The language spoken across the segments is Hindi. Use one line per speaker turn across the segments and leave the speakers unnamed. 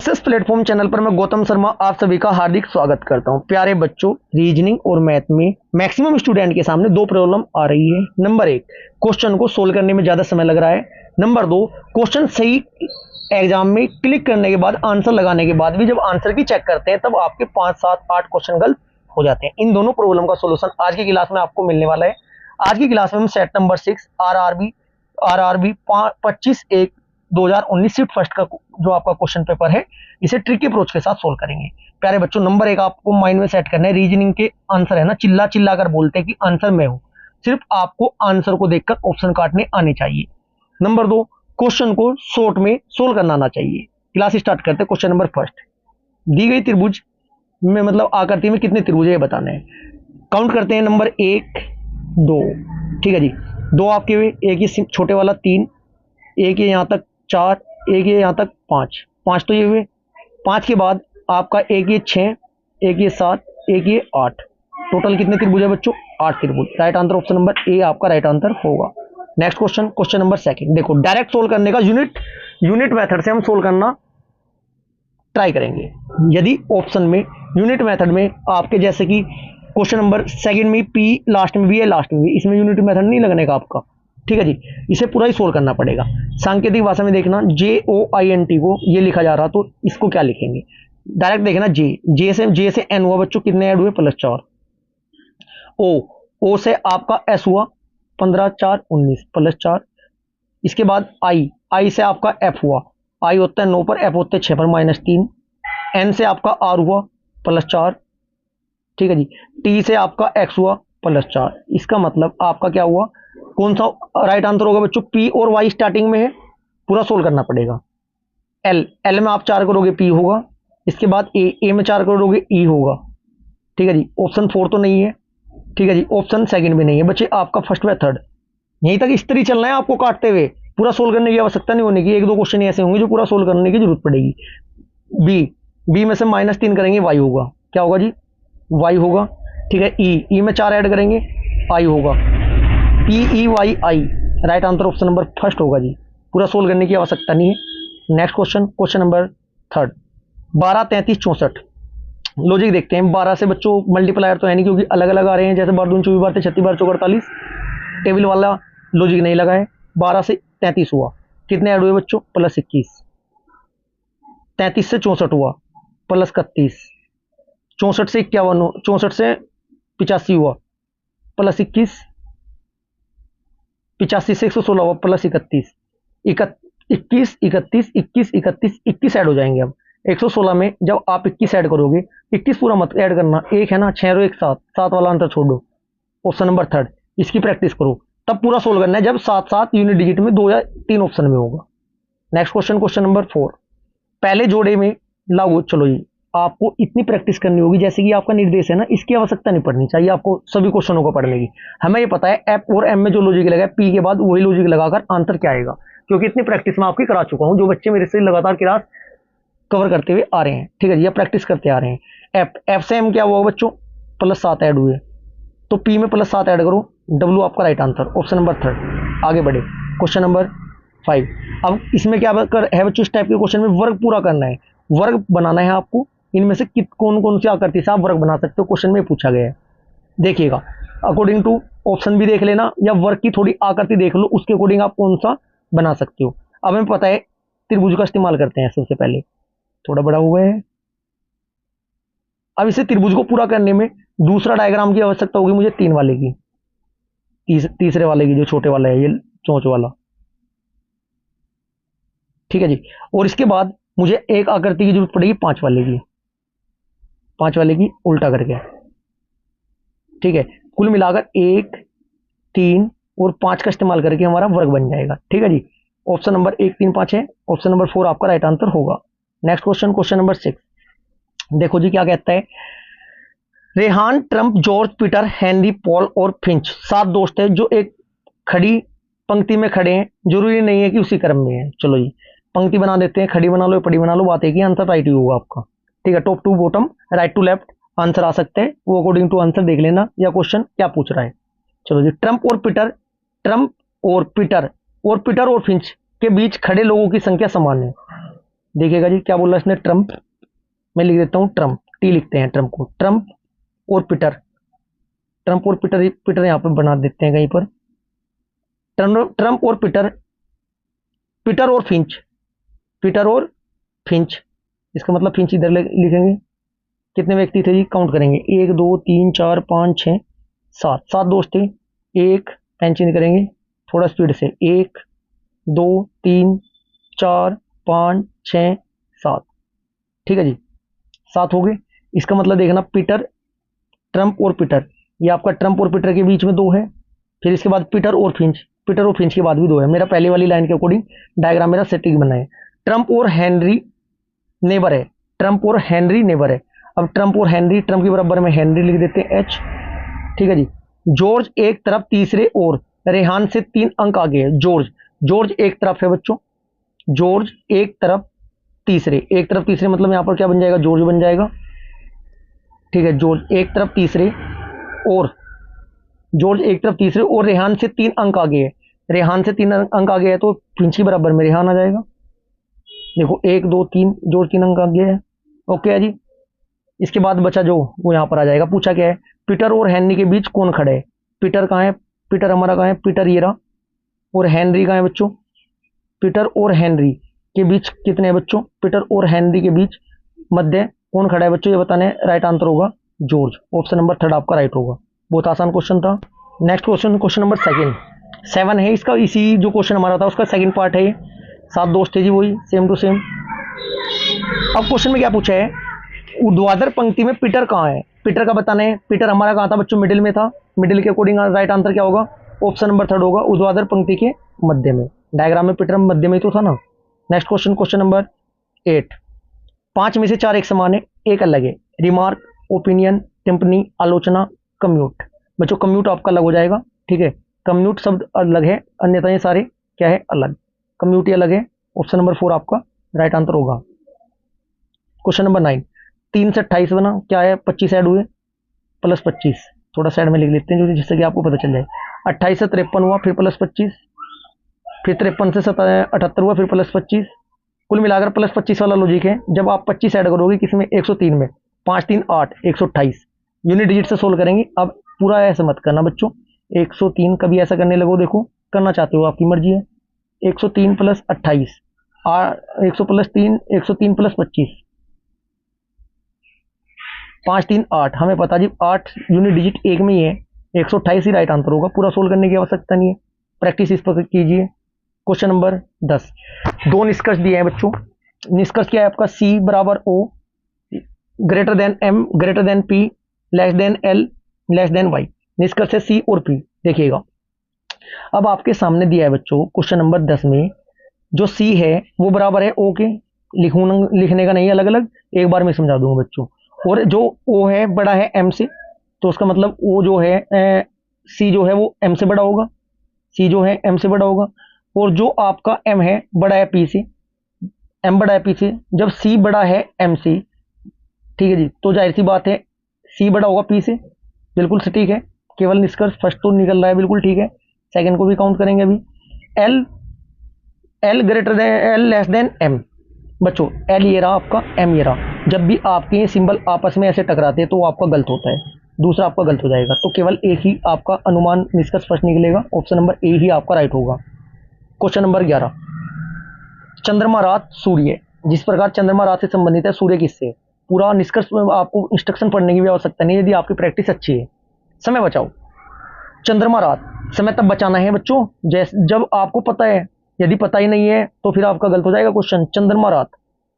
इस प्लेटफॉर्म चैनल पर मैं गौतम शर्मा आप सभी का हार्दिक स्वागत करता हूं। प्यारे बच्चों, रीजनिंग और मैथ में मैक्सिमम स्टूडेंट के सामने दो प्रॉब्लम आ रही है। नंबर एक, क्वेश्चन को सोल्व करने में ज्यादा समय लग रहा है। नंबर दो, क्वेश्चन सही एग्जाम में क्लिक करने के बाद, आंसर लगाने के बाद भी जब आंसर की चेक करते हैं तब आपके 5, 7, 8 क्वेश्चन गलत हो जाते हैं। इन दोनों प्रॉब्लम का सोल्यूशन आज की क्लास में आपको मिलने वाला है। आज की क्लास में हम set number 6 RRB 25/1/2019 shift first का जो आपका क्वेश्चन पेपर है, इसे ट्रिकी अप्रोच के साथ सोल्व करेंगे। प्यारे बच्चों, नंबर एक आपको माइंड में सेट करना है। रीजनिंग के आंसर है ना, चिल्ला चिल्ला कर बोलते हैं कि आंसर मैं हूं, सिर्फ आपको आंसर को देखकर ऑप्शन काटने आने चाहिए। नंबर दो, क्वेश्चन को शॉर्ट में सोल्व करना आना चाहिए। क्लास स्टार्ट करते हैं। क्वेश्चन नंबर फर्स्ट, दी गई त्रिभुज में मतलब आकृति में कितने त्रिभुज है ये बताना है। काउंट करते हैं। नंबर 1, 2, ठीक है जी, दो आपके हुए, एक ये छोटे वाला 3, एक ये यहाँ तक 4, एक ये यहाँ तक 5, 5 तो ये हुए। 5 के बाद आपका एक ये 6, एक ये 7, एक ये 8, टोटल कितने त्रिभुज है बच्चों? 8 त्रिभुज। राइट आंसर ऑप्शन नंबर ए आपका राइट आंसर होगा। Next question, question number second. देखो, डायरेक्ट सोल्व करने का यूनिट मेथड से हम सोल्व करना ट्राई करेंगे। यदि ऑप्शन में यूनिट मेथड में आपके जैसे कि क्वेश्चन नंबर सेकंड में पी लास्ट में भी है, लास्ट में भी, इसमें यूनिट मेथड नहीं लगने का आपका, ठीक है जी, इसे पूरा ही सोल्व करना पड़ेगा। सांकेतिक भाषा में देखना, JOINT को ये लिखा जा रहा, तो इसको क्या लिखेंगे? डायरेक्ट देखना, जे से एन हुआ बच्चों, कितने ऐड हुए? +4। ओ से आपका एस हुआ, 15 4 19 +4। इसके बाद आई से आपका एफ हुआ, आई होता है 9 पर, एफ होते हैं 6 पर, -3। एन से आपका आर हुआ +4, ठीक है जी। टी से आपका एक्स हुआ +4। इसका मतलब आपका क्या हुआ? कौन सा राइट आंसर होगा बच्चों? पी और वाई स्टार्टिंग में है, पूरा सोल्व करना पड़ेगा। एल में आप 4 करोगे पी होगा, इसके बाद ए में 4 करोगे ई होगा, ठीक है जी। ऑप्शन 4 तो नहीं है, ठीक है जी। ऑप्शन सेकंड भी नहीं है बच्चे, आपका फर्स्ट व थर्ड। यहीं तक इस तरह चलना है आपको, काटते हुए। पूरा सोल्व करने की आवश्यकता नहीं होने की, एक दो क्वेश्चन ऐसे होंगे जो पूरा सोल्व करने की जरूरत पड़ेगी। बी में से -3 करेंगे, वाई होगा, क्या होगा जी? वाई होगा, ठीक है। ई में 4 ऐड करेंगे, आई होगा, PEYI। Right answer option number first होगा जी, पूरा सोल्व करने की आवश्यकता नहीं है। Next question, question number third, 12 33 64। Logic देखते हैं। 12 से बच्चों मल्टीप्लायर तो है नहीं, क्योंकि अलग अलग आ रहे हैं, जैसे 12 दूनी 24 बार 36 बार 4 48, टेबल वाला लॉजिक नहीं लगा है। 12 से 33 हुआ, कितने ऐड हुए बच्चों? +21। 33 से 64 हुआ, +31। 64 से 51, 64 से 85 हुआ, +21। 85 से 116 हुआ, +31। 21 31 21 31 21 ऐड हो जाएंगे। अब 116 में जब आप 21 ऐड करोगे, 21 पूरा मत ऐड करना, एक है ना, 6 और 1 7, 7 वाला अंतर छोड़ दो। ऑप्शन नंबर थर्ड, इसकी प्रैक्टिस करो, तब पूरा सोल्व करना है जब 7 7 यूनिट डिजिट में 2 या 3 ऑप्शन में होगा। नेक्स्ट क्वेश्चन, क्वेश्चन नंबर 4, पहले जोड़े में लागू। चलो जी, आपको इतनी प्रैक्टिस करनी होगी, जैसे कि आपका निर्देश है ना, इसकी आवश्यकता नहीं पड़नी चाहिए आपको सभी क्वेश्चनों को पढ़ने की। हमें ये पता है एफ और एम में जो लॉजिक लगा है, पी के बाद वही लॉजिक लगाकर आंसर क्या आएगा, क्योंकि इतनी प्रैक्टिस मैं आपकी करा चुका हूं, जो बच्चे मेरे से लगातार क्लास कवर करते हुए आ रहे हैं, ठीक है जी, या प्रैक्टिस करते आ रहे हैं। एफ से एम क्या हुआ बच्चों? +7 ऐड हुए, तो पी में +7 ऐड करो, डब्ल्यू आपका right answer, option number third. आगे बढ़े, क्वेश्चन नंबर 5। अब इसमें क्या है बच्चों, इस टाइप के क्वेश्चन में वर्ग पूरा करना है, वर्ग बनाना है आपको। इनमें से कौन कौन सी आकृति से आप वर्ग बना सकते हो, क्वेश्चन में पूछा गया है। देखिएगा, अकॉर्डिंग टू ऑप्शन भी देख लेना, या वर्ग की थोड़ी आकृति देख लो, उसके अकॉर्डिंग आप कौन सा बना सकते हो। अब हमें पता है त्रिभुज का इस्तेमाल करते हैं। सबसे पहले थोड़ा बड़ा हुआ है, अब इसे त्रिभुज को पूरा करने में दूसरा डायग्राम की आवश्यकता होगी मुझे, 3 वाले की, तीसरे वाले की, जो छोटे वाला है, ये चोंच वाला, ठीक है जी। और इसके बाद मुझे एक आकृति की जरूरत पड़ेगी 5 वाले की, 5 वाले की उल्टा करके, ठीक है। कुल मिलाकर 1 3 और 5 का इस्तेमाल करके हमारा वर्ग बन जाएगा, ठीक है जी। ऑप्शन नंबर 1 3 5 है, ऑप्शन नंबर 4 आपका राइट आंसर होगा। Next question, question number 6। देखो जी क्या कहता है, Rehan, Trump, George, Peter, Henry, Paul और फिंच 7 दोस्त है जो एक खड़ी पंक्ति में खड़े हैं। जरूरी नहीं है कि उसी क्रम में है। चलो जी, पंक्ति बना देते हैं, खड़ी बना लो, पड़ी बना लो, बात है कि आंसर राइट ही होगा आपका, ठीक है। Top to bottom, right to left answer आ सकते हैं, वो अकॉर्डिंग टू आंसर देख लेना, या क्वेश्चन क्या पूछ रहा है। चलो जी, ट्रम्प और पीटर और फिंच के बीच खड़े लोगों की संख्या समान है। देखिएगा जी क्या बोला इसने, ट्रम्प। मैं लिख देता हूँ ट्रम्प, टी लिखते हैं ट्रम्प को। ट्रम्प और पीटर, ट्रम्प और पीटर, पीटर यहाँ पर बना देते हैं कहीं पर। ट्रम्प और पीटर, पीटर और फिंच, पीटर और फिंच, इसका मतलब फिंच इधर लिखेंगे। कितने व्यक्ति थे जी, काउंट करेंगे, 1 2 3 4 5 6 7, 7 दोस्त थे। एक पेन चेंज करेंगे थोड़ा स्पीड से, 1 2 3 4 5 6 7, ठीक है जी, 7 हो गए। इसका मतलब देखना, पीटर, ट्रम्प और पीटर, ये आपका ट्रम्प और पीटर के बीच में 2 है। फिर इसके बाद पीटर और फिंच, पीटर और फिंच के बाद भी 2 है। मेरा पहले वाली लाइन के अकॉर्डिंग डायग्राम मेरा सेटिंग बना है। ट्रम्प और हेनरी नेबर है, ट्रम्प और हेनरी नेबर है। अब ट्रम्प और हेनरी, ट्रम्प के बराबर में हेनरी लिख देते हैं एच, ठीक है जी। जॉर्ज एक तरफ तीसरे और, रेहान से 3 अंक आगे है। जॉर्ज, जॉर्ज एक तरफ है बच्चों, जॉर्ज एक तरफ तीसरे, एक तरफ तीसरे मतलब यहां पर क्या बन जाएगा, जॉर्ज बन जाएगा, ठीक है। जॉर्ज एक तरफ तीसरे और, जॉर्ज एक तरफ तीसरे और रेहान से 3 अंक आगे है। रेहान से 3 अंक आगे है तो फिंच के बराबर में रेहान आ जाएगा। देखो 1 2 3, जॉर्ज 3 अंक आगे है, ओके है जी। इसके बाद बचा जो वो यहाँ पर आ जाएगा। पूछा क्या है, पीटर और हेनरी के बीच कौन खड़े है। पीटर कहाँ है, पीटर हमारा कहाँ है, पीटर ये रहा। और हेनरी कहाँ है बच्चों, पीटर और हेनरी के बीच कितने हैं बच्चों, पीटर और हेनरी के बीच मध्य कौन खड़ा है बच्चों, ये बताने। राइट आंसर होगा जॉर्ज, ऑप्शन नंबर 3 आपका राइट होगा। बहुत आसान क्वेश्चन था। नेक्स्ट क्वेश्चन, क्वेश्चन नंबर 7 है इसका, इसी जो क्वेश्चन हमारा था उसका सेकंड पार्ट है ये। 7 दोस्त थे जी, वही सेम टू सेम। अब क्वेश्चन में क्या पूछा है, ऊर्ध्वाधर पंक्ति में पीटर कहाँ है, पीटर का बताना है। पीटर हमारा कहाँ था बच्चों, मिडिल में था। मिडिल के अकॉर्डिंग राइट आंसर क्या होगा, ऑप्शन नंबर 3 होगा, ऊर्ध्वाधर पंक्ति के मध्य में। डायग्राम में पीटर मध्य में तो था ना। नेक्स्ट क्वेश्चन, क्वेश्चन नंबर 8, 5 में से 4 एक समान है, एक अलग है। रिमार्क, ओपिनियन, टिप्पणी, आलोचना, कम्यूट। बच्चों कम्यूट आपका अलग हो जाएगा, ठीक है। कम्यूट शब्द अलग है, अन्यथा ये सारे क्या है, अलग। कम्यूट ही अलग है, ऑप्शन नंबर 4 आपका राइट आंसर होगा। क्वेश्चन नंबर 9, 3 से 28 बना, क्या है, 25 ऐड हुए प्लस 25, थोड़ा साइड में लिख लेते हैं जिससे कि आपको पता चल जाए। 28 से 53 हुआ, फिर प्लस 25, फिर 53 से 78 हुआ, फिर प्लस 25। कुल मिलाकर प्लस 25 वाला लॉजिक है। जब आप 25 ऐड करोगे किसमें, 103 में, 5 3 8, 128 यूनिट डिजिट से सोल्व करेंगे। अब पूरा ऐसा मत करना बच्चों, 103 कभी ऐसा करने लगो, देखो करना चाहते हो आपकी मर्जी है। 103 प्लस 28, 100 प्लस 3, 103 प्लस 25, 5 3 8, हमें पता जी 8 यूनिट डिजिट एक में ही है, 128 ही राइट आंसर होगा। पूरा सोल्व करने की आवश्यकता नहीं है, प्रैक्टिस इस पर कीजिए। क्वेश्चन नंबर 10, 2 निष्कर्ष दिए हैं बच्चों। निष्कर्ष क्या है आपका, सी बराबर O, greater than M, greater than P, less than L, less than Y. निष्कर्ष है सी और पी। देखिएगा अब आपके सामने दिया है बच्चों क्वेश्चन नंबर 10 में, जो सी है वो बराबर है ओ के, लिखने का नहीं अलग अलग, एक बार में समझा दूंगा बच्चों। और जो ओ है बड़ा है एम से, तो उसका मतलब ओ जो है सी जो है वो एम से बड़ा होगा, सी जो है एम से बड़ा होगा। और जो आपका एम है बड़ा है पी से, एम बड़ा है पी से। जब सी बड़ा है एम से, ठीक है जी, तो जाहिर सी बात है सी बड़ा होगा पी से, बिल्कुल सटीक है। केवल निष्कर्ष फर्स्ट तो निकल रहा है, बिल्कुल ठीक है। सेकंड को भी काउंट करेंगे अभी। L, L greater than L less than M. बच्चों एल ये रहा आपका, एम ये रहा। जब भी आपके ये सिंबल आपस में ऐसे टकराते हैं तो वो आपका गलत होता है, दूसरा आपका गलत हो जाएगा। तो केवल एक ही आपका अनुमान निष्कर्ष फर्स्ट निकलेगा, ऑप्शन नंबर ए ही आपका राइट होगा। क्वेश्चन नंबर 11, चंद्रमा रात सूर्य, जिस प्रकार चंद्रमा रात से संबंधित है, सूर्य किससे है। पूरा निष्कर्ष में आपको इंस्ट्रक्शन पढ़ने की भी आवश्यकता नहीं है यदि आपकी प्रैक्टिस अच्छी है। समय बचाओ, चंद्रमा रात, समय तब बचाना है बच्चों जैसे जब आपको पता है। यदि पता ही नहीं है तो फिर आपका गलत हो जाएगा क्वेश्चन। चंद्रमा रात,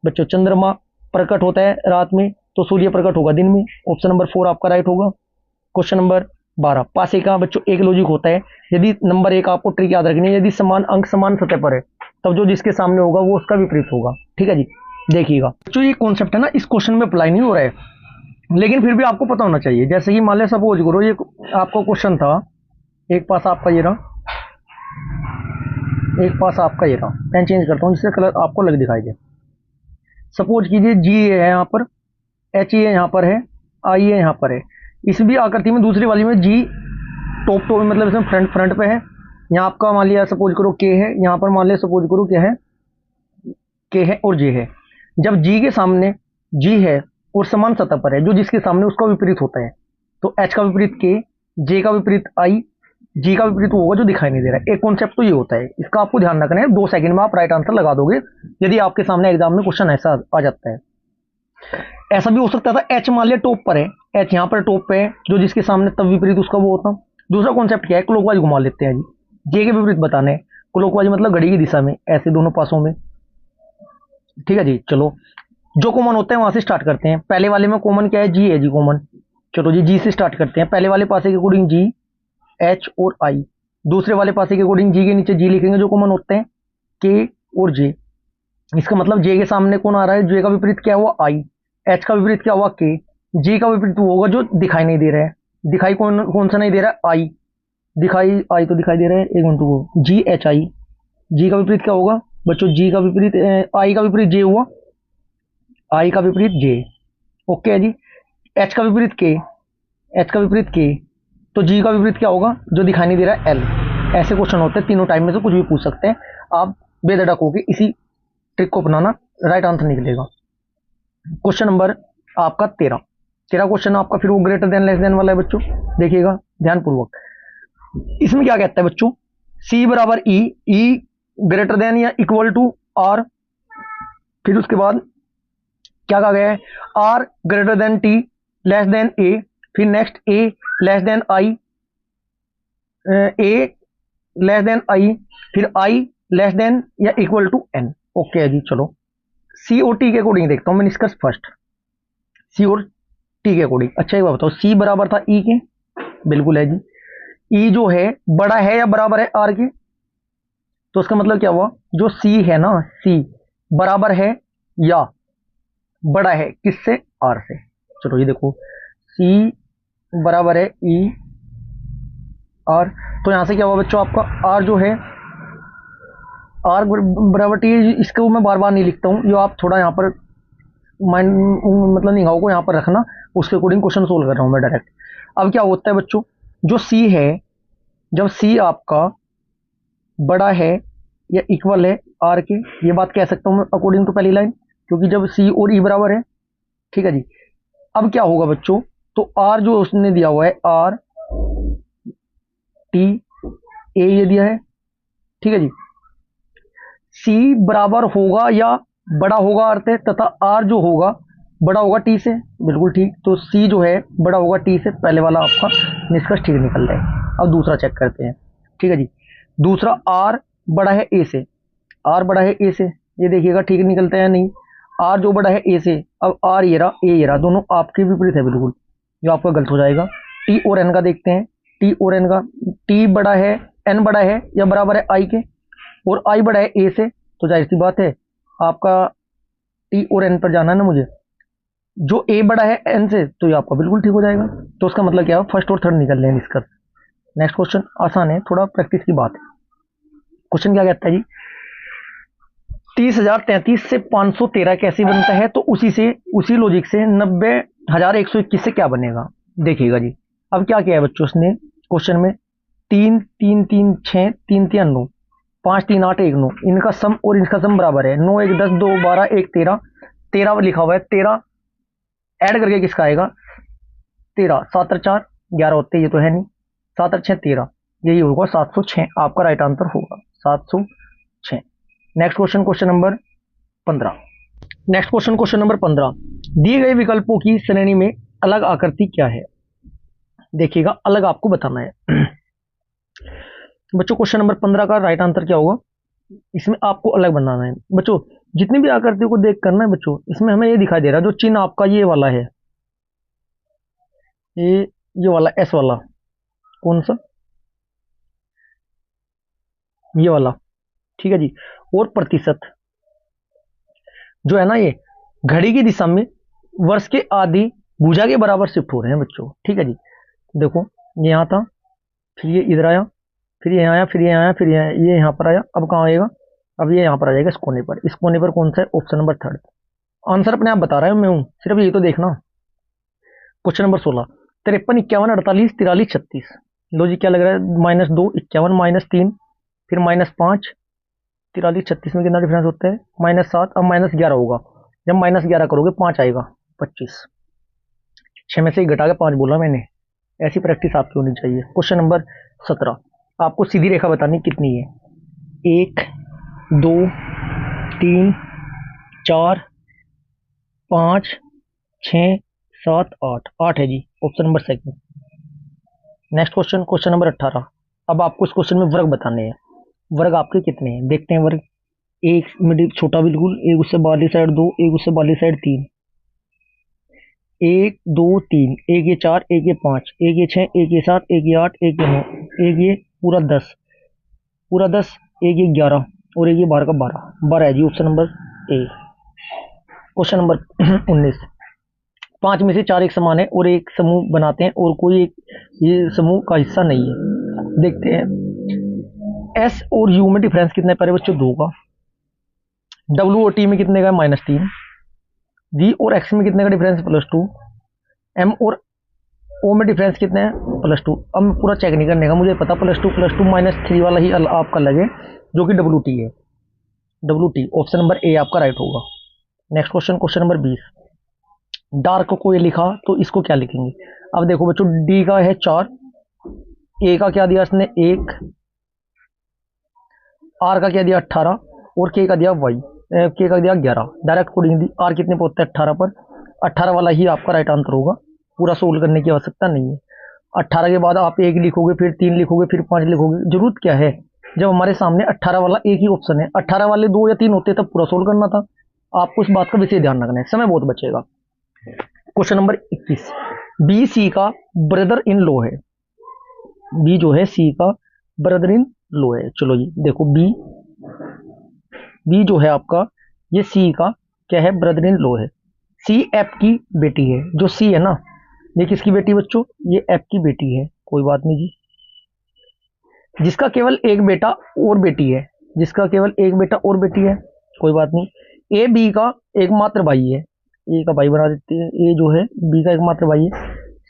बच्चों चंद्रमा प्रकट होता है रात में तो सूर्य प्रकट होगा दिन में, ऑप्शन नंबर 4 आपका राइट होगा। क्वेश्चन नंबर 12, पासे का बच्चों एक लॉजिक होता है। यदि नंबर 1 आपको ट्रिक याद रखनी है, यदि समान अंक समान सतह पर है तब जो जिसके सामने होगा वो उसका विपरीत होगा, ठीक है जी। देखिएगा बच्चों ये कॉन्सेप्ट है ना, इस क्वेश्चन में अप्लाई नहीं हो रहा है, लेकिन फिर भी आपको पता होना चाहिए। जैसे कि मान लिया सपोज करो ये आपका क्वेश्चन था, एक पास आपका ये रहा, एक पास आपका ये रहा। पेन चेंज करता हूँ जिससे कलर आपको लग दिखाई दे। सपोज कीजिए जी है यहाँ पर, एच ये यहाँ पर है, आई ये यहाँ पर है। इस भी आकृति में दूसरी वाली में जी टॉप टॉप मतलब इसमें फ्रंट फ्रंट पे है। यहाँ आपका मान लिया सपोज करो के है, यहाँ पर मान लिया सपोज करो क्या है, के है और जे है। जब जी के सामने जी है और समान सतह पर है, जो जिसके सामने उसका विपरीत होता है, तो एच का विपरीत के, जे का विपरीत आई, जी का विपरीत होगा जो दिखाई नहीं दे रहा है। एक कॉन्सेप्ट तो ये होता है, इसका आपको ध्यान रखना है, 2 सेकंड में आप राइट आंसर लगा दोगे यदि आपके सामने एग्जाम में क्वेश्चन ऐसा आ जाता है। ऐसा भी हो सकता था एच मान लिया टॉप पर है, एच यहाँ पर टॉप पे है, जो जिसके सामने तब विपरीत उसका वो होता। दूसरा कॉन्सेप्ट क्या है, क्लॉकवाइज घुमा लेते हैं जी, जे के विपरीत बताने हैं। क्लॉकवाइज मतलब घड़ी की दिशा में, ऐसे दोनों पासों में। ठीक है जी, चलो जो कॉमन होता है वहां से स्टार्ट करते हैं। पहले वाले में कॉमन क्या है, जी है जी कॉमन। चलो जी, जी से स्टार्ट करते हैं। पहले वाले पासे के अकॉर्डिंग जी, एच और आई। दूसरे वाले पासे के अकॉर्डिंग जी के नीचे जी लिखेंगे जो कॉमन होते हैं, के और जे। इसका मतलब जे के सामने कौन आ रहा है, जे का विपरीत क्या हुआ, आई। एच का विपरीत क्या हुआ, के। जी का विपरीत वो होगा जो दिखाई नहीं दे रहा है। दिखाई कौन कौन सा नहीं दे रहा है, आई। दिखाई आई तो दिखाई दे रहा है, एक मिनट को, जी एच आई। जी का विपरीत क्या होगा बच्चों, जी का विपरीत आई का विपरीत जे हुआ, आई का विपरीत जे। ओके है जी। एच का विपरीत के, एच का विपरीत के, तो जी का विपरीत क्या होगा जो दिखाई नहीं दे रहा है, एल। ऐसे क्वेश्चन होते हैं, तीनों टाइम में से कुछ भी पूछ सकते हैं। आप बेधड़क होकर इसी ट्रिक को अपनाना, राइट आंसर निकलेगा। क्वेश्चन नंबर आपका 13। 13 क्वेश्चन आपका फिर वो ग्रेटर देन लेस देन वाला है बच्चों, देखिएगा ध्यानपूर्वक। इसमें क्या कहता है बच्चों, सी बराबर ई, ई ग्रेटर देन या इक्वल टू आर। फिर उसके बाद क्या कहा गया है, R greater than T less than A. फिर next A less than I, A less than I, फिर आई लेस देन या इक्वल टू एन। ओके है जी, चलो सी और टी के अकॉर्डिंग देखता हूं मैं निष्कर्ष फर्स्ट। सी और टी के अकॉर्डिंग, अच्छा एक बात बताओ, सी बराबर था ई के, बिल्कुल है जी। ई जो है बड़ा है या बराबर है आर के, तो उसका मतलब क्या हुआ, जो सी है ना, सी बराबर है या बड़ा है किससे, आर से। चलो ये देखो, सी बराबर है ई आर, तो यहां से क्या हुआ बच्चों आपका, आर जो है, आर बराबर टी। इसको मैं बार बार नहीं लिखता हूं, जो आप थोड़ा यहाँ पर माइंड मतलब निगाहों को यहाँ पर रखना, उसके अकॉर्डिंग क्वेश्चन सोल्व कर रहा हूं मैं डायरेक्ट। अब क्या होता है बच्चों, जो सी है, जब सी आपका बड़ा है या इक्वल है आर के, ये बात कह सकता हूं मैं अकॉर्डिंग टू पहली लाइन, क्योंकि जब सी और ई बराबर है। ठीक है जी। अब क्या होगा बच्चों, तो आर जो उसने दिया हुआ है, आर टी ए ये दिया है। ठीक है जी। सी बराबर होगा या बड़ा होगा आर से, तथा आर जो होगा बड़ा होगा टी से, बिल्कुल ठीक। तो सी जो है बड़ा होगा टी से, पहले वाला आपका निष्कर्ष ठीक निकल रहा है। अब दूसरा चेक करते हैं। ठीक है जी। दूसरा, आर बड़ा है ए से, आर बड़ा है ए से, ये देखिएगा ठीक निकलता है या नहीं। आर जो बड़ा है ए से, अब आर ये रहा, ए ये रहा, दोनों आपके विपरीत है बिल्कुल, जो आपका गलत हो जाएगा। टी और एन का देखते हैं, टी और एन का, टी बड़ा है, एन बड़ा है या बराबर है आई के, और आई बड़ा है ए से, तो जाहिर सी बात है आपका टी और एन पर जाना है ना मुझे। जो ए बड़ा है एन से, तो ये आपका बिल्कुल ठीक हो जाएगा। तो उसका मतलब क्या है, फर्स्ट और थर्ड निकल रहे हैं निष्कर्ष। नेक्स्ट क्वेश्चन आसान है, थोड़ा प्रैक्टिस की बात है। क्वेश्चन क्या कहता है जी, 30,033 से 513 कैसे बनता है, तो उसी लॉजिक से 90,121 से क्या बनेगा, देखिएगा जी। अब क्या किया है बच्चों उसने क्वेश्चन में, 3 3 3 6 3 3 9 5 3 8 1 9, इनका सम और इनका सम बराबर है। 9 1 10 2 12 1 13, 13 लिखा हुआ है, 13 ऐड करके किसका आएगा, 13, 7 4 11 होते, ये तो है नहीं, 7 6 13, यही होगा 706, आपका राइट आंसर होगा 706। Next question, question number 15। Next question, question number 15, दिए गए विकल्पों की श्रेणी में अलग आकृति क्या है, देखिएगा अलग आपको बताना है। बच्चों क्वेश्चन नंबर 15 का राइट आंसर क्या होगा, इसमें आपको अलग बनाना है बच्चों। जितनी भी आकृतियों को देख करना है बच्चों, इसमें हमें ये दिखाई दे रहा है, जो चिन्ह आपका ये वाला है, ये वाला एस वाला, कौन सा, ये वाला। ठीक है जी। और प्रतिशत जो है ना, ये घड़ी की दिशा में वर्ष के आधी भुजा के बराबर शिफ्ट हो रहे हैं बच्चों। ठीक है जी। देखो ये यहाँ था, फिर ये इधर आया, फिर ये आया, फिर ये आया, फिर ये यहाँ पर आया, अब कहाँ आएगा, अब ये यहाँ पर आ जाएगा इस कोने पर। इस कोने पर कौन सा है, ऑप्शन नंबर थर्ड। आंसर अपने आप बता रहा है मैं हूँ, सिर्फ ये तो देखना। क्वेश्चन नंबर 16, 53 51 48 43 36, लो जी क्या लग रहा है, -2 51 -3 फिर -5 43 36 में कितना डिफरेंस होता है, -7, अब -11 होगा। जब -11 करोगे 5 आएगा, 25। 6 में से ही घटा के 5 बोला मैंने। ऐसी प्रैक्टिस आपकी होनी चाहिए। क्वेश्चन नंबर 17, आपको सीधी रेखा बतानी कितनी है। 1 2 3 4 5 6 7 8, 8 है जी, option number second. Next question, question number 18, अब आपको इस क्वेश्चन में वर्ग बताने हैं। वर्ग आपके कितने हैं देखते हैं। वर्ग, एक मिडिल छोटा बिल्कुल, एक उससे बाहरली साइड 2, एक उससे बाहरली साइड 3, 1 2 3, एक ये 4, एक ये 5, एक ये 6, एक ये 7, एक ये 8, एक ये 9, एक ये पूरा 10, पूरा 10, एक ये 11 और एक ये 12 का 12, 12 है जी, option number A. Question number 19, 5 में से 4 एक समान है और एक समूह बनाते हैं और कोई एक ये समूह का हिस्सा नहीं है। देखते हैं एस और यू में डिफरेंस कितना है प्यारे बच्चों, 2 का। डब्ल्यू और टी में कितने का है, -3। वी और एक्स में कितने का डिफरेंस, +2। एम और ओ में डिफरेंस कितने हैं, +2। अब पूरा चेक नहीं करने का, मुझे पता +2 -3 वाला ही आपका लगे, जो कि डब्ल्यू टी है। डब्ल्यू टी, ऑप्शन नंबर ए आपका राइट होगा। Next question, question number 20, dark को ये लिखा तो इसको क्या लिखेंगे। अब देखो बच्चों, डी का है 4, ए का क्या दिया इसने 1, आर का क्या दिया 18 और के का दिया वाई, के का दिया 11। डायरेक्ट कोडिंग दी, आर कितने पे होता है 18 पर, 18 वाला ही आपका राइट आंसर होगा। पूरा सोल्व करने की आवश्यकता नहीं है। 18 के बाद आप 1 लिखोगे, फिर 3 लिखोगे, फिर 5 लिखोगे, जरूरत क्या है जब हमारे सामने 18 वाला एक ही ऑप्शन है। 18 वाले 2 या 3 होते तब पूरा सोल्व करना था। आपको इस बात का विशेष ध्यान रखना है, समय बहुत बचेगा। क्वेश्चन नंबर 21, बी सी का ब्रदर इन लॉ है। बी जो है सी का ब्रदर इन लॉ है। चलो जी देखो, बी जो है आपका, ये सी का क्या है, ब्रदर इन लॉ है। सी एफ की बेटी है। जो सी है ना, ये किसकी बेटी बच्चों, ये एफ की बेटी है। कोई बात नहीं जी, जिसका केवल एक बेटा और बेटी है, जिसका केवल एक बेटा और बेटी है, कोई बात नहीं। ए बी का एकमात्र भाई है, ए का भाई बना देते हैं, ए जो है बी का एकमात्र भाई है।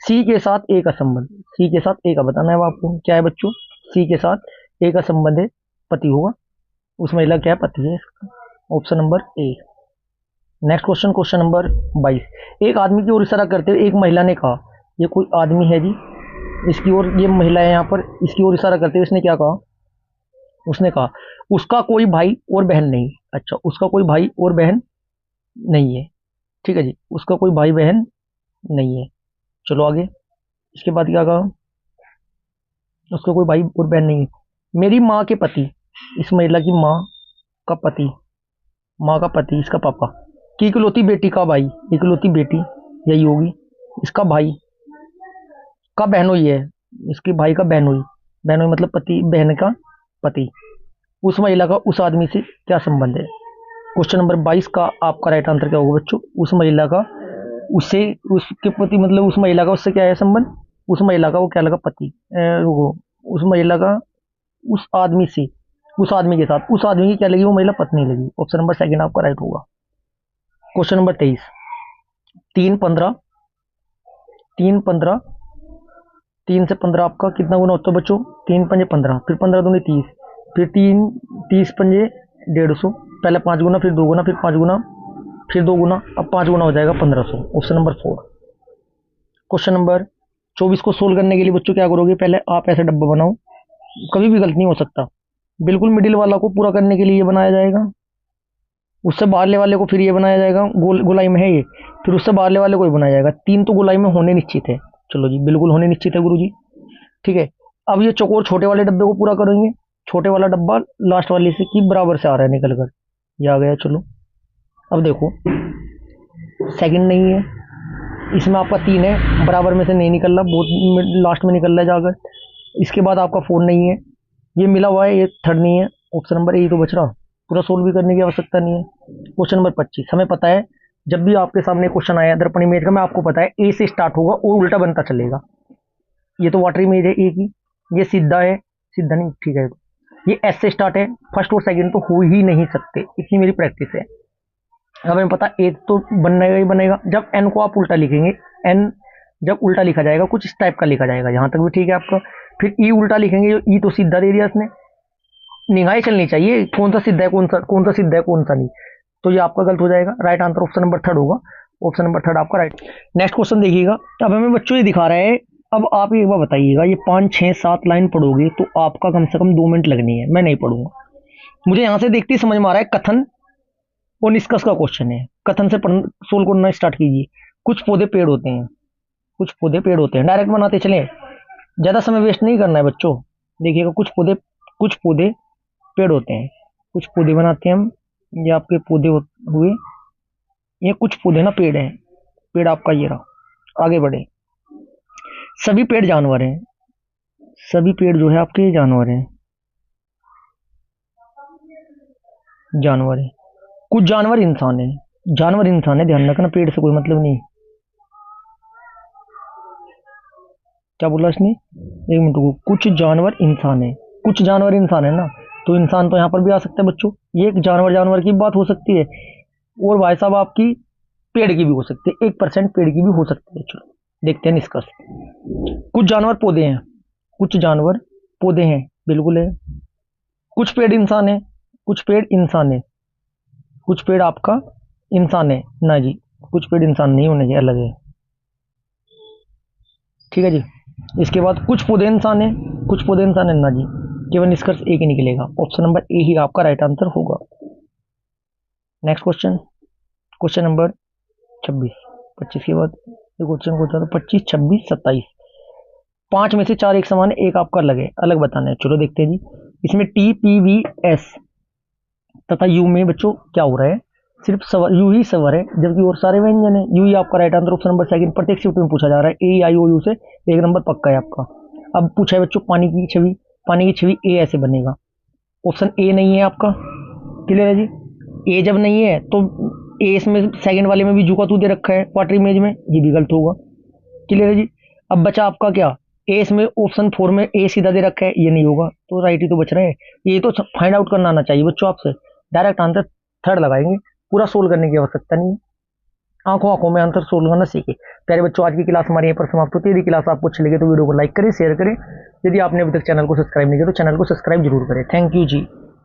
सी के साथ ए का संबंध, सी के साथ ए का बताना है आपको, क्या है बच्चों, सी के साथ ए का संबंध है, पति होगा, उस महिला क्या है, पति है, ऑप्शन नंबर ए। नेक्स्ट क्वेश्चन, क्वेश्चन नंबर 22, एक आदमी की ओर इशारा करते हुए एक महिला ने कहा, ये कोई आदमी है जी, इसकी ओर ये महिला है यहाँ पर, इसकी ओर इशारा करते हुए इसने क्या कहा, उसने कहा उसका कोई भाई और बहन नहीं। अच्छा, उसका कोई भाई और बहन नहीं है, ठीक है जी, उसका कोई भाई बहन नहीं है। चलो आगे, इसके बाद क्या कहा, उसका कोई भाई और बहन नहीं है। मेरी माँ के पति, इस महिला की माँ का पति, माँ का पति इसका पापा की इकलौती बेटी का भाई, इकलौती बेटी यही होगी, इसका भाई का बहनोई है, इसके भाई का बहनोई, बहनोई मतलब पति, बहन का पति। उस महिला का उस आदमी से क्या संबंध है। क्वेश्चन नंबर 22 का आपका राइट आंसर क्या होगा बच्चों, उस महिला का उससे, उसके पति मतलब उस महिला का उससे क्या है संबंध, उस महिला का वो क्या लगा, पति, उस महिला का उस आदमी से, उस आदमी के साथ, उस आदमी की क्या लगी, वो महिला पत्नी लगी। ऑप्शन नंबर सेकंड आपका राइट होगा। क्वेश्चन नंबर 23, 3 से 15 आपका कितना गुना होता है बच्चों, 3 पंजे 15, फिर 15 दूनी 30, फिर 30 पंजे 150, पहले 5 गुना, फिर 2 गुना, फिर 5 गुना, फिर 2 गुना, अब 5 गुना हो जाएगा 1500, ऑप्शन नंबर 4। क्वेश्चन नंबर 24 को सोल्व करने के लिए बच्चों क्या करोगे, पहले आप ऐसा डब्बा बनाओ, कभी भी गलत नहीं हो सकता, बिल्कुल मिडिल वाला को पूरा करने के लिए ये बनाया जाएगा, उससे बाहरले वाले को फिर ये बनाया जाएगा, गोलाई में है ये, फिर उससे बाहरले वाले को ही बनाया जाएगा। 3 तो गोलाई में होने निश्चित है। चलो जी, बिल्कुल होने निश्चित है गुरुजी, ठीक है। अब ये चौकोर छोटे वाले डब्बे को पूरा करेंगे, छोटे वाला डब्बा लास्ट वाले से की बराबर से आ रहा है निकल कर, ये आ गया। चलो अब देखो, सेकंड नहीं है, इसमें आपका 3 है, बराबर में से नहीं निकल रहा, बहुत लास्ट में निकल रहा है जाकर। इसके बाद आपका 4 नहीं है, ये मिला हुआ है, ये थर्ड नहीं है, ऑप्शन नंबर ए तो बच रहा, पूरा सोल्व भी करने की आवश्यकता नहीं है। क्वेश्चन नंबर 25, हमें पता है जब भी आपके सामने क्वेश्चन आया दर्पण इमेज का, मैं आपको पता है ए से स्टार्ट होगा और उल्टा बनता चलेगा। ये तो वाटर इमेज है ए की, ये सीधा है, सीधा नहीं, ठीक है, ये एस से स्टार्ट है, फर्स्ट और सेकंड तो हो ही नहीं सकते, इतनी मेरी प्रैक्टिस है। अब हमें पता ए तो बनेगा ही बनेगा। जब एन को आप उल्टा लिखेंगे, एन जब उल्टा लिखा जाएगा कुछ इस टाइप का लिखा जाएगा, यहाँ तक भी ठीक है आपका। फिर ई उल्टा लिखेंगे, जो ई तो सीधा दे दिया इसने, निगाहें चलनी चाहिए, कौन सा सीधा है, कौन सा सीधा है, कौन सा नहीं। तो ये आपका गलत हो जाएगा। Right answer option number third होगा। ऑप्शन नंबर थर्ड आपका राइट। नेक्स्ट क्वेश्चन देखिएगा। अब हमें बच्चों ये दिखा रहा है, अब आप एक बार बताइएगा, ये 5 6 7 लाइन पढ़ोगे तो आपका कम से कम 2 मिनट लगनी है। मैं नहीं पढ़ूंगा, मुझे यहाँ से देखते ही समझ में आ रहा है कथन और निष्कर्ष का क्वेश्चन है। कथन से सोल्व करना स्टार्ट कीजिए। कुछ पौधे पेड़ होते हैं, कुछ पौधे पेड़ होते हैं, डायरेक्ट बनाते चले, ज्यादा समय वेस्ट नहीं करना है बच्चों। देखिएगा, कुछ पौधे पेड़ होते हैं, कुछ पौधे बनाते हैं हम, ये आपके पौधे हुए, ये कुछ पौधे ना पेड़ हैं, पेड़ आपका ये रहा। आगे बढ़े। सभी पेड़ जानवर हैं, सभी पेड़ जो है आपके जानवर हैं, जानवर है। कुछ जानवर इंसान है, जानवर इंसान है, ध्यान रखना, पेड़ से कोई मतलब नहीं। क्या बोला इसने, एक मिनट को, कुछ जानवर इंसान है, कुछ जानवर इंसान है ना, तो इंसान तो यहाँ पर भी आ सकता है बच्चों। ये एक जानवर की बात हो सकती है, और भाई साहब आपकी पेड़ की भी हो सकती है, 1% पेड़ की भी हो सकती है। चलो देखते हैं निष्कर्ष। कुछ जानवर पौधे हैं, कुछ जानवर पौधे हैं, बिल्कुल है। कुछ पेड़ इंसान है, कुछ पेड़ इंसान है, कुछ पेड़ आपका इंसान है ना जी, कुछ पेड़ इंसान नहीं होने के अलग है, ठीक है जी। इसके बाद कुछ पौधे इंसान है, कुछ पौधे इंसान है ना जी, केवल निष्कर्ष एक ही निकलेगा। ऑप्शन नंबर ए ही आपका राइट आंसर होगा। नेक्स्ट क्वेश्चन, क्वेश्चन नंबर 26 25 के बाद क्वेश्चन को चलो 25 26 27। 5 में से 4 एक समान है, एक आपका अलग है, अलग बताना है। चलो देखते हैं जी। इसमें टी पी वी एस तथा यू में बच्चों क्या हो रहा है, सिर्फ सवर, यू ही सवर है, जबकि और सारे व्यंजन है। यू ही आपका right answer. Option number second. प्रत्येक शिफ्ट में पूछा जा रहा है, ए आई ओ यू से 1 नंबर पक्का है आपका। अब पूछा है बच्चों पानी की छवि, पानी की छवि ए ऐसे बनेगा। ऑप्शन ए नहीं है आपका, क्लियर है जी। ए जब नहीं है तो ए इसमें सेकंड वाले में भी जू का तू दे रखा है वाटर इमेज में, ये भी गलत होगा, क्लियर है जी। अब बचा आपका क्या, ए इसमें ऑप्शन 4 में ए सीधा दे रखा है, ये नहीं होगा, तो राइट ही तो बच रहा है। ये तो फाइंड आउट करना आना चाहिए बच्चों आपसे। डायरेक्ट आंसर थर्ड लगाएंगे, पूरा सोल्व करने की आवश्यकता नहीं है। आंखों आंखों में आंसर सोल्व करना सीखे। प्यारे बच्चों, आज की क्लास हमारी यहाँ पर समाप्त होती है। यदि क्लास आपको अच्छी लगे तो वीडियो को लाइक करें, शेयर करें। यदि आपने अभी तक चैनल को सब्सक्राइब नहीं किया तो चैनल को सब्सक्राइब जरूर करें। Thank you ji.